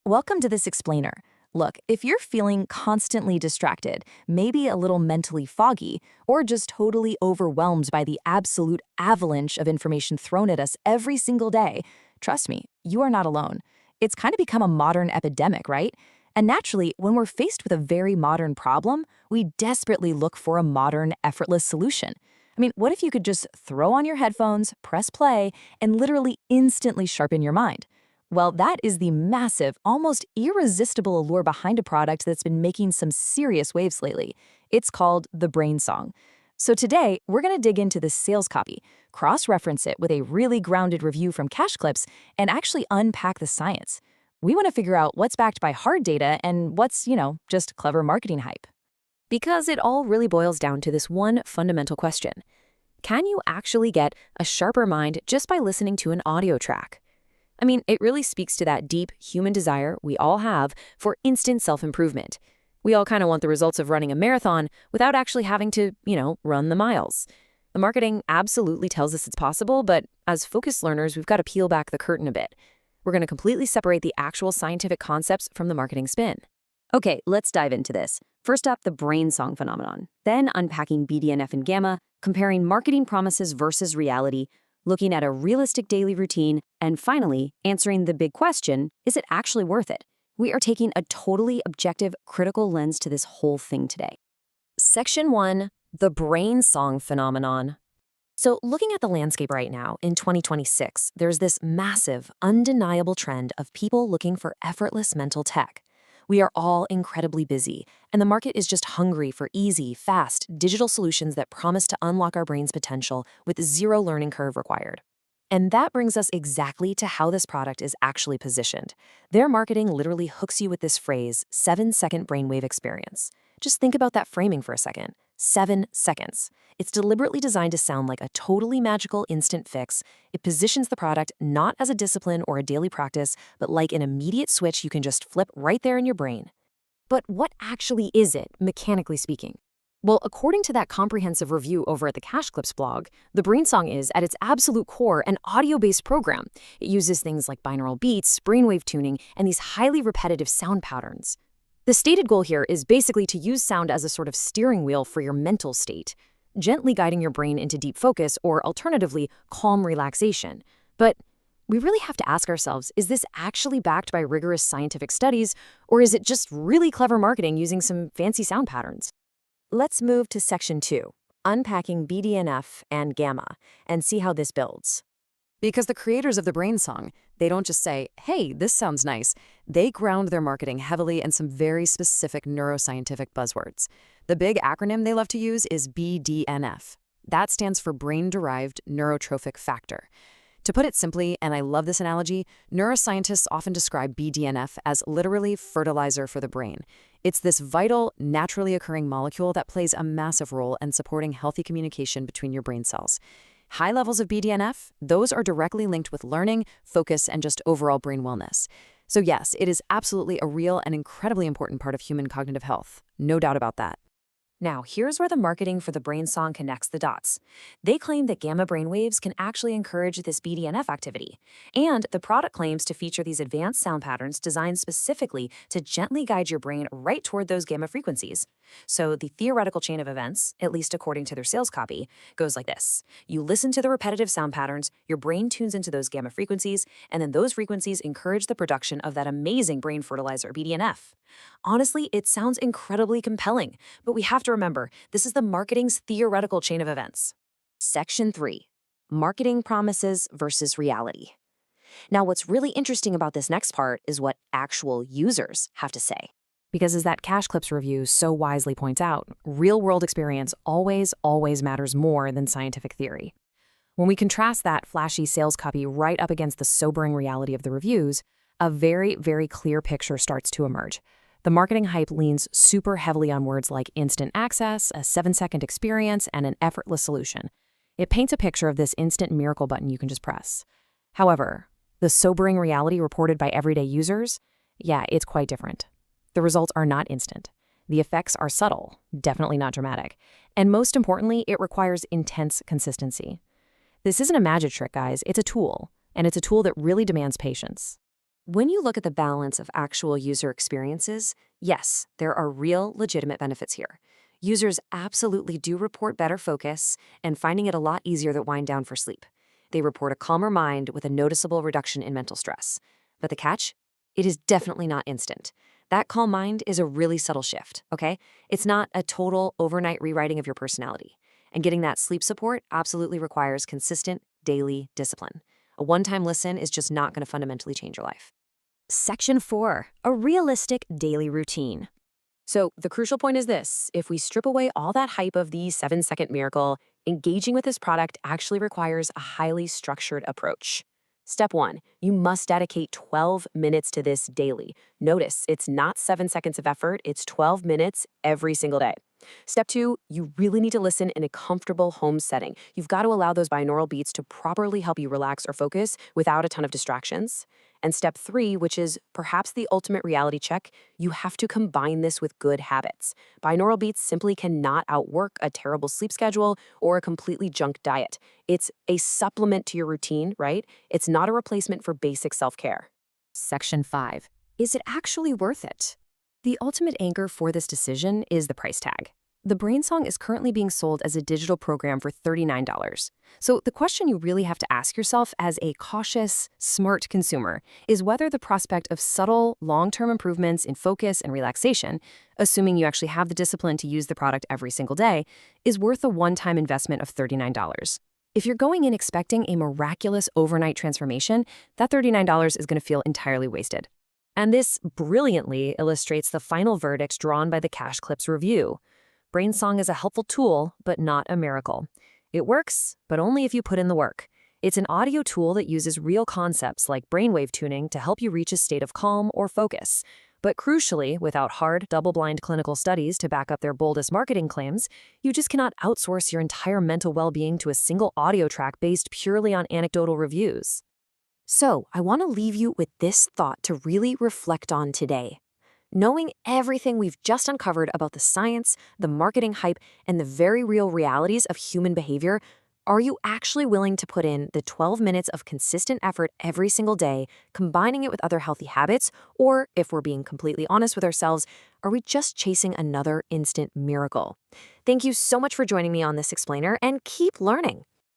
Welcome to this explainer. Look, if you're feeling constantly distracted, maybe a little mentally foggy, or just totally overwhelmed by the absolute avalanche of information thrown at us every single day, trust me, you are not alone. It's kind of become a modern epidemic, right? And naturally, when we're faced with a very modern problem, we desperately look for a modern, effortless solution. I mean, what if you could just throw on your headphones, press play, and literally instantly sharpen your mind? Well, that is the massive, almost irresistible allure behind a product that's been making some serious waves lately. It's called the Brain Song. So today, we're going to dig into this sales copy, cross-reference it with a really grounded review from Cash Clips, and actually unpack the science. We want to figure out what's backed by hard data and what's, just clever marketing hype. Because it all really boils down to this one fundamental question. Can you actually get a sharper mind just by listening to an audio track? I mean, it really speaks to that deep human desire we all have for instant self-improvement. We all kind of want the results of running a marathon without actually having to, run the miles. The marketing absolutely tells us it's possible, but as focused learners, we've got to peel back the curtain a bit. We're going to completely separate the actual scientific concepts from the marketing spin. Okay, let's dive into this. First up, the brain song phenomenon. Then unpacking BDNF and gamma, comparing marketing promises versus reality, looking at a realistic daily routine, and finally, answering the big question, is it actually worth it? We are taking a totally objective, critical lens to this whole thing today. Section 1, the brain song phenomenon. So looking at the landscape right now, in 2026, there's this massive, undeniable trend of people looking for effortless mental tech. We are all incredibly busy, and the market is just hungry for easy, fast, digital solutions that promise to unlock our brain's potential with zero learning curve required. And that brings us exactly to how this product is actually positioned. Their marketing literally hooks you with this phrase, 7-second brainwave experience. Just think about that framing for a second. 7 seconds. It's deliberately designed to sound like a totally magical instant fix. It positions the product not as a discipline or a daily practice, but like an immediate switch you can just flip right there in your brain. But what actually is it, mechanically speaking? Well, according to that comprehensive review over at the Cash Clips blog, the Brain Song is, at its absolute core, an audio-based program. It uses things like binaural beats, brainwave tuning, and these highly repetitive sound patterns. The stated goal here is basically to use sound as a sort of steering wheel for your mental state, gently guiding your brain into deep focus or, alternatively, calm relaxation. But we really have to ask ourselves, is this actually backed by rigorous scientific studies, or is it just really clever marketing using some fancy sound patterns? Let's move to Section 2, unpacking BDNF and gamma, and see how this builds. Because the creators of the Brain Song, they don't just say, hey, this sounds nice. They ground their marketing heavily in some very specific neuroscientific buzzwords. The big acronym they love to use is BDNF. That stands for Brain-Derived Neurotrophic Factor. To put it simply, and I love this analogy, neuroscientists often describe BDNF as literally fertilizer for the brain. It's this vital, naturally occurring molecule that plays a massive role in supporting healthy communication between your brain cells. High levels of BDNF, those are directly linked with learning, focus, and just overall brain wellness. So yes, it is absolutely a real and incredibly important part of human cognitive health. No doubt about that. Now, here's where the marketing for the Brain Song connects the dots. They claim that gamma brainwaves can actually encourage this BDNF activity. And the product claims to feature these advanced sound patterns designed specifically to gently guide your brain right toward those gamma frequencies. So the theoretical chain of events, at least according to their sales copy, goes like this. You listen to the repetitive sound patterns, your brain tunes into those gamma frequencies, and then those frequencies encourage the production of that amazing brain fertilizer, BDNF. Honestly, it sounds incredibly compelling, but we have to remember, this is the marketing's theoretical chain of events. Section 3, marketing promises versus reality. Now, what's really interesting about this next part is what actual users have to say. Because as that Cash Clips review so wisely points out, real-world experience always matters more than scientific theory. When we contrast that flashy sales copy right up against the sobering reality of the reviews, a very, very clear picture starts to emerge. The marketing hype leans super heavily on words like instant access, a 7-second experience, and an effortless solution. It paints a picture of this instant miracle button you can just press. However, the sobering reality reported by everyday users, yeah, it's quite different. The results are not instant. The effects are subtle, definitely not dramatic. And most importantly, it requires intense consistency. This isn't a magic trick, guys. It's a tool, and it's a tool that really demands patience. When you look at the balance of actual user experiences, yes, there are real, legitimate benefits here. Users absolutely do report better focus and finding it a lot easier to wind down for sleep. They report a calmer mind with a noticeable reduction in mental stress. But the catch? It is definitely not instant. That calm mind is a really subtle shift, okay? It's not a total overnight rewriting of your personality. And getting that sleep support absolutely requires consistent, daily discipline. A one-time listen is just not going to fundamentally change your life. Section 4, a realistic daily routine. So the crucial point is this: if we strip away all that hype of the 7-second miracle, engaging with this product actually requires a highly structured approach. Step 1, you must dedicate 12 minutes to this daily. Notice, it's not 7 seconds of effort, it's 12 minutes every single day. Step 2, you really need to listen in a comfortable home setting. You've got to allow those binaural beats to properly help you relax or focus without a ton of distractions. And step 3, which is perhaps the ultimate reality check, you have to combine this with good habits. Binaural beats simply cannot outwork a terrible sleep schedule or a completely junk diet. It's a supplement to your routine, right? It's not a replacement for basic self-care. Section 5. Is it actually worth it? The ultimate anchor for this decision is the price tag. The BrainSong is currently being sold as a digital program for $39. So the question you really have to ask yourself as a cautious, smart consumer is whether the prospect of subtle, long-term improvements in focus and relaxation, assuming you actually have the discipline to use the product every single day, is worth a one-time investment of $39. If you're going in expecting a miraculous overnight transformation, that $39 is going to feel entirely wasted. And this brilliantly illustrates the final verdict drawn by the Cash Clips review. BrainSong is a helpful tool, but not a miracle. It works, but only if you put in the work. It's an audio tool that uses real concepts like brainwave tuning to help you reach a state of calm or focus. But crucially, without hard, double-blind clinical studies to back up their boldest marketing claims, you just cannot outsource your entire mental well-being to a single audio track based purely on anecdotal reviews. So, I want to leave you with this thought to really reflect on today. Knowing everything we've just uncovered about the science, the marketing hype, and the very real realities of human behavior, are you actually willing to put in the 12 minutes of consistent effort every single day, combining it with other healthy habits? Or, if we're being completely honest with ourselves, are we just chasing another instant miracle? Thank you so much for joining me on this explainer, and keep learning.